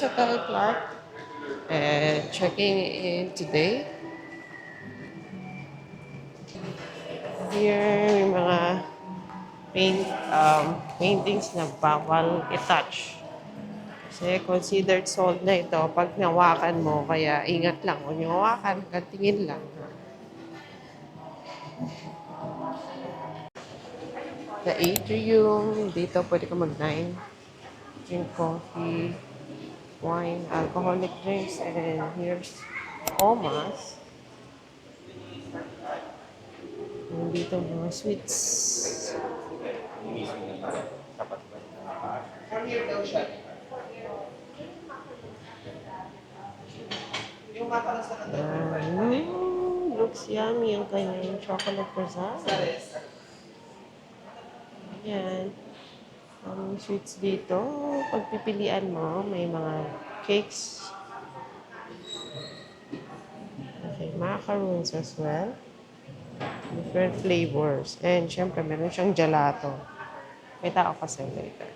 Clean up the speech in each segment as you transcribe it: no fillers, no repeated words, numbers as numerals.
sa Kyle Clark. Checking in today. Here, may mga paintings na bawal i-touch. Kasi considered sold na ito pag nawakan mo. Kaya ingat lang. Huwag niyo hawakan, tingin lang. The atrium, dito pwede ka mag-dine. Drink coffee, wine, alcoholic drinks, and here's Omas. And dito mga sweets. Looks yummy yung kanyang chocolate croissant. Ayan. Ang sweets dito, pagpipilian mo, may mga cakes. Okay, macaroons as well. Different flavors. And syempre, meron siyang gelato. May tao kasi later.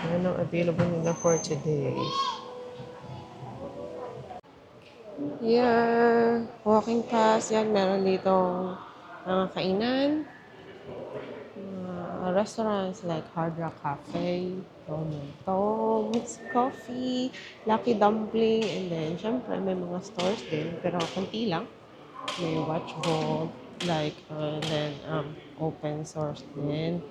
Yan ang available nila for today. Yeah, walking past yan, meron ditong mga kainan. Restaurants like Hard Rock Cafe, Tom and Tom's Coffee, Lucky Dumpling, and then syempre may mga stores din, pero konti lang. May watch Watchboard, like, and then open source din.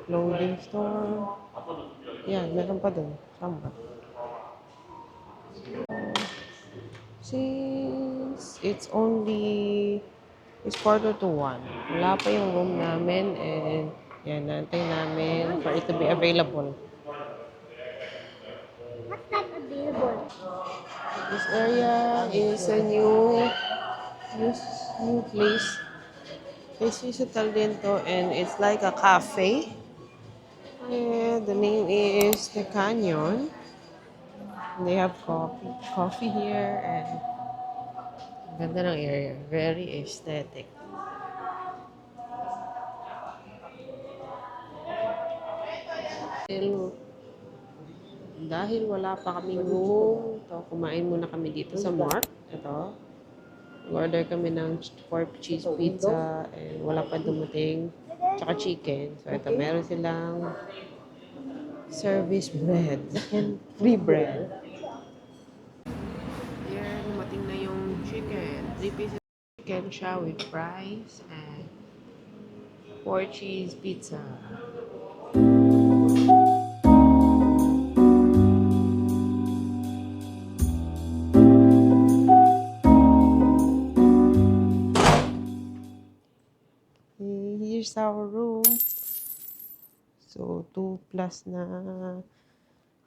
Clothing store. Yan, meron pa dun. Somewhere. Since it's quarter to 1. Wala pa yung room namin and yan, nantay namin for it to be available. What's not available? This area is a new place. Place musical din to and it's like a cafe. And the name is The Canyon. They have coffee here and ganda ng area. Very aesthetic. Dahil wala pa kaming room, kumain muna kami dito sa Mark. Ito. Order kami ng pork cheese pizza and wala pa dumating. Tsaka chicken. So ito, meron silang service bread and free bread. Here, dumating na yung chicken. 3 pieces chicken siya with fries and pork cheese pizza. Here's our room. So, 2 plus na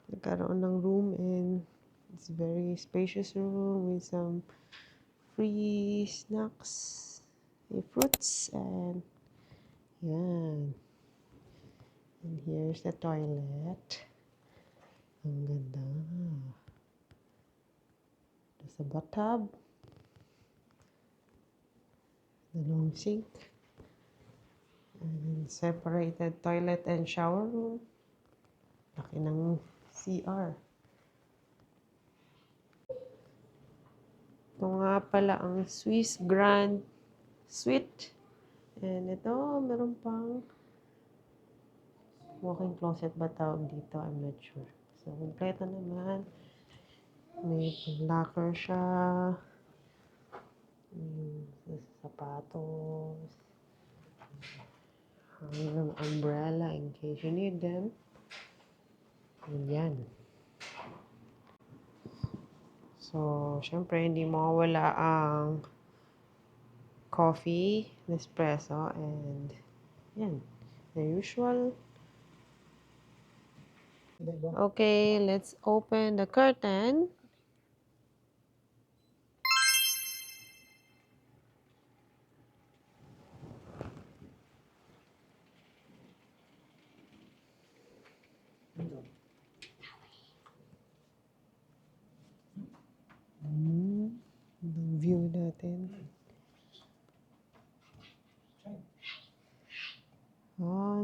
nagkaroon ng room and it's very spacious room with some free snacks, fruits, and yan. And here's the toilet. Ang ganda. There's a bathtub. The long sink. And separated toilet and shower room. Laki ng CR. Ito nga pala ang Swiss Grand Suite. And ito, meron pang walk-in closet ba tawag dito? I'm not sure. So, kompleto naman. May locker siya. May sapatos. Hanggang umbrella in case you need them. And yan. So, syempre, hindi mawawala ang coffee, Nespresso, and yan. The usual. Okay, let's open the curtain. Ang view natin. Oh,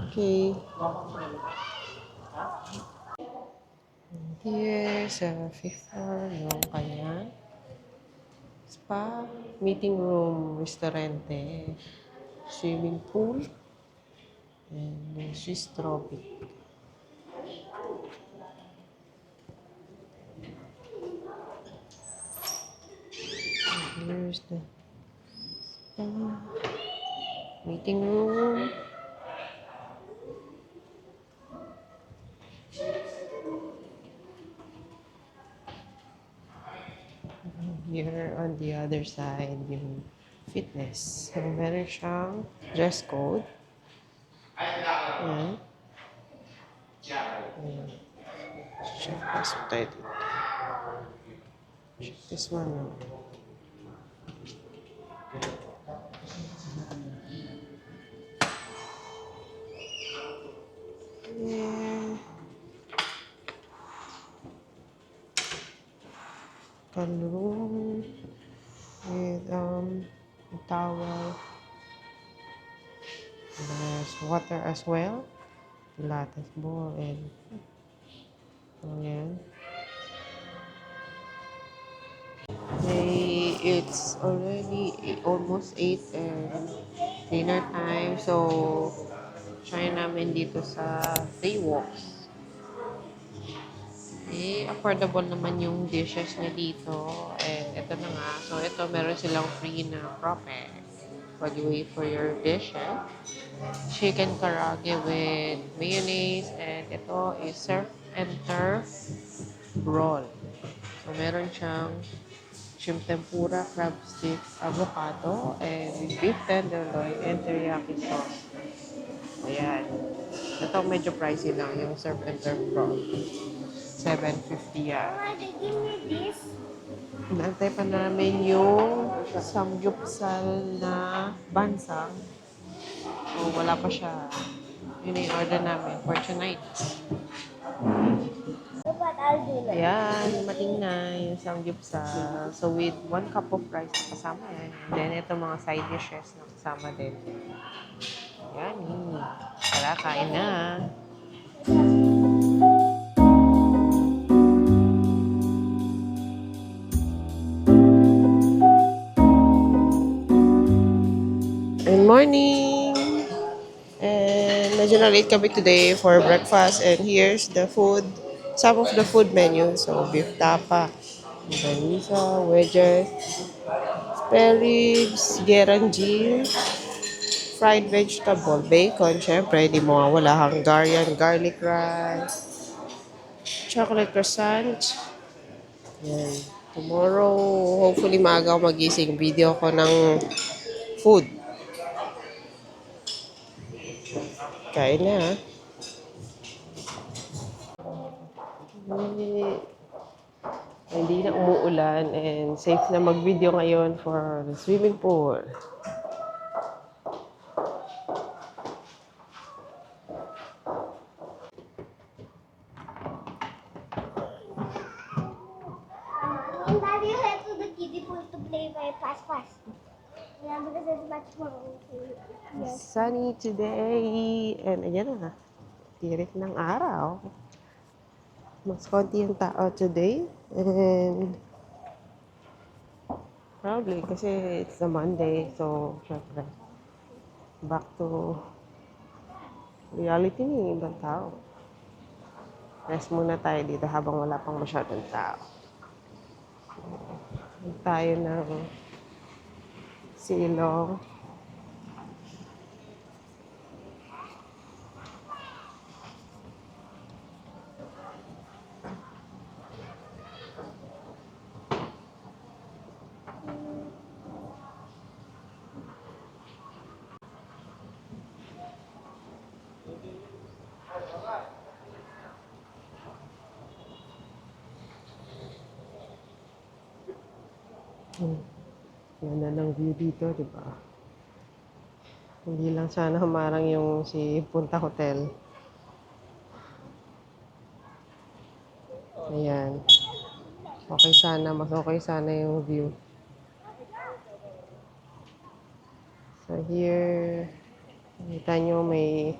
Okay. Here's a fifth floor yung kanya spa, meeting room, restaurante, swimming pool, and Swiss tropic. Here's the spa, meeting room. Here on the other side, yung fitness. So, meron siyang dress code. Ayan. Ayan. Check pasok tayo dito. Check this one out. Yeah. Room with a towel. There's water as well. Pilates ball and ayan. It's already almost 8 and dinner time. So, try namin dito sa Daywalks. Affordable naman yung dishes niya dito. And ito na nga. So, ito meron silang free na prope. While you wait for your dishes. Chicken karaage with mayonnaise. And ito is surf and turf roll. So, meron siyang shrimp tempura, crab stick, avocado, and beef tenderloin, and teriyaki sauce. Ayan. Ito medyo pricey lang, yung surf and turf roll. 750 yan. Mama, they give me this. Nantay pa namin yung samgyupsal na bansang. So, wala pa siya. Yun yung order namin for tonight. Look what I'll do now. Ayan, mating na yung samgyupsal. So, with 1 cup of rice na kasama yan. And then, ito mga side dishes na kasama din. Ayan, tara, kain na. Good morning! And medyo na late kami today for breakfast. And here's the food, some of the food menu. So, beef tapa, banisa, wedges, spare ribs, gerangil, fried vegetable, bacon, syempre, di mawawala, Hungarian garlic rice, chocolate croissant. Yan. Tomorrow, hopefully maaga ako magising. Video ko ng food. Kain na, ha? Eh, hindi na umuulan and safe na mag-video ngayon for the swimming pool. And then you head to the kiddie pool to play by pass. Yeah, because it's much more okay. Yes. Sunny today. And ayan na. Tirik ng araw. Mas konti yung tao today. And probably kasi it's a Monday. So, syempre, back to reality ni ibang tao. Rest muna tayo dito habang wala pang masyadong tao. Tayo ng silong. Ganda ng view dito, di ba? Hindi lang sana humarang yung si Punta Hotel. Ayan. Okay sana, mas okay sana yung view. So here, nakita nyo may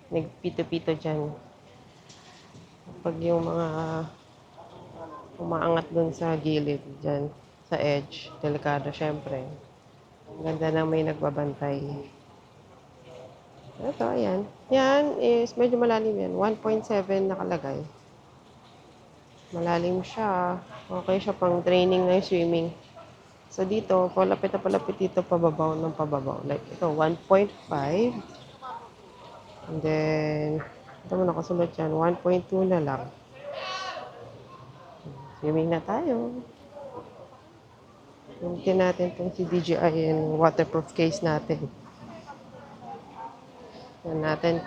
nagpito-pito dyan. Pag yung mga umaangat dun sa gilid dyan, sa edge, delikado syempre. Ang ganda na may nagbabantay. Ito, ayan. Yan is medyo malalim yan. 1.7 nakalagay. Malalim siya. Okay siya pang training ng swimming. So dito, palapit na palapit dito pababaw ng pababaw. Like ito, 1.5. And then, ito mo nakasulot yan, 1.2 na lang. Swimming na tayo. Gamitin natin itong si DJI and waterproof case natin. Yan natin,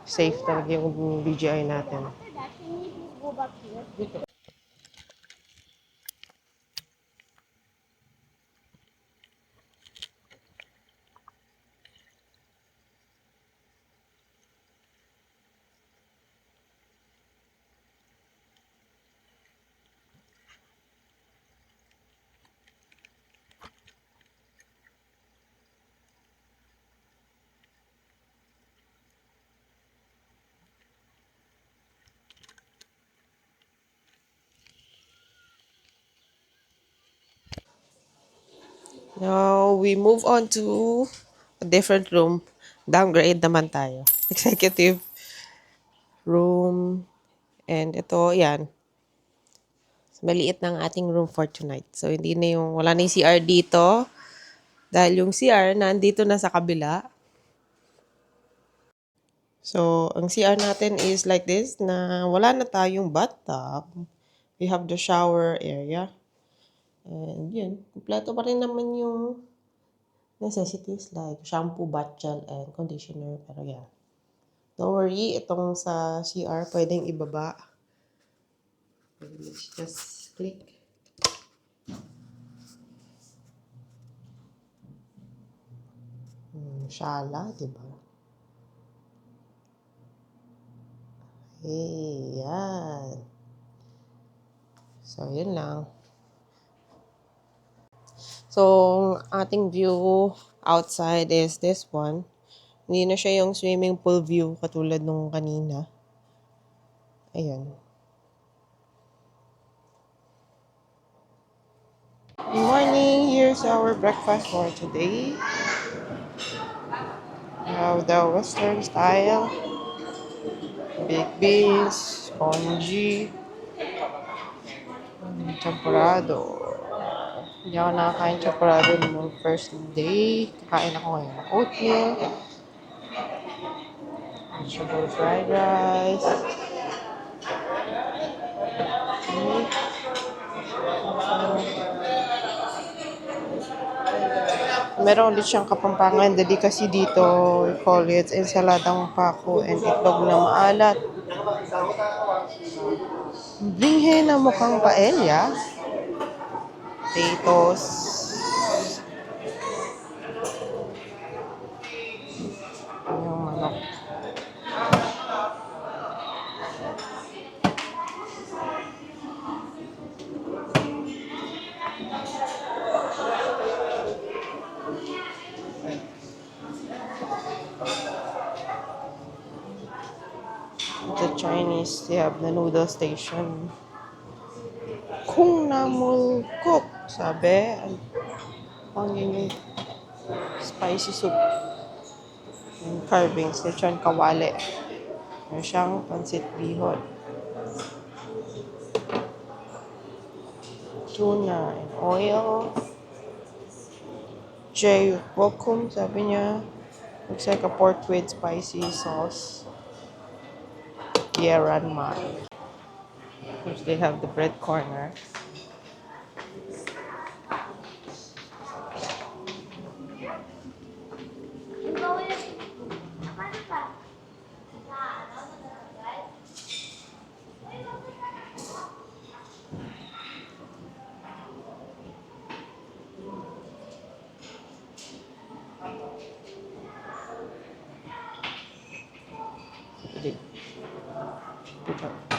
safe talaga yung DJI natin. After that, can you please go back here? Now, we move on to a different room. Downgrade naman tayo. Executive room. And ito, yan. Maliit ng ating room for tonight. So, hindi na yung, wala na yung CR dito. Dahil yung CR, nandito na sa kabila. So, ang CR natin is like this, na wala na tayong bathtub. We have the shower area. And yun, kompleto pa rin naman yung necessities like shampoo, bath gel, and conditioner. Pero yeah, don't worry, itong sa CR, pwedeng ibaba. Let's just click. Shala, diba? Hey, yan. So, yun lang. So, ating view outside is this one. Hindi na siya yung swimming pool view katulad nung kanina. Ayan. Good morning. Here's our breakfast for today. We have the Western style. Baked beans, congee, champurrado. Hindi ako nakakain champurrado noong first day. Kakain ako ngayon ng oatmeal. Vegetable fried rice. Meron ulit siyang kapampangan delicacy dito. We call it ensaladang pako and itlog na maalat. Bringhe na mukhang paella. Potatoes. Yung manok. The Chinese, they have the noodle station. Kung namul cook, sabi. Ang yung spicy soup. Yung carvings, lechon kawali. Meron siyang pansit bihon. Tuna and oil. Jay Wokum, sabi niya. Looks like a pork with spicy sauce. Yeran Man. Of course, they have the bread corner. Ito.